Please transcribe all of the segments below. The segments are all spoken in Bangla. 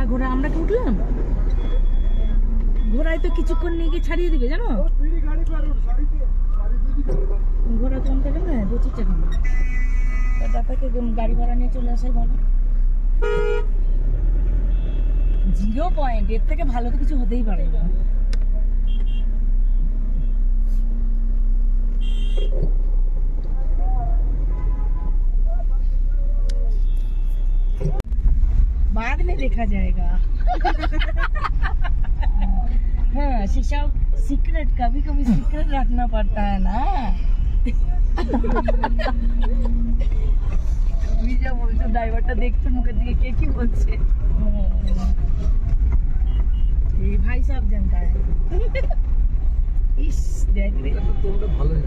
ঘোড়া আমরা কি উঠলাম? ঘোড়ায় তো কিছুক্ষণ নিয়ে গিয়ে ছাড়িয়ে দিবে জানো। ঘোড়া কম থাকে না, 25 টাকা। তারপরে গাড়ি ভাড়া নিয়ে চলে আসাই ভালো। 0 পয়েন্ট, এর থেকে ভালো তো কিছু হতেই পারে না। बाद में देखा जाएगा। हाँ, सब सीक्रेट कभी कभी सीक्रेट रखना पड़ता है ना। ड्राइवरটা দেখছে মুখের দিকে কে কি বলছে। এই ভাই সব জানতা है। ইস দেখ রে,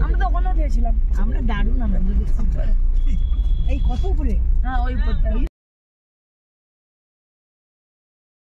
আমরা তো ওখানে উঠেছিলাম। আমরা দারুণ, আমরা এই কত উপরে। হ্যাঁ ওই উপরটা।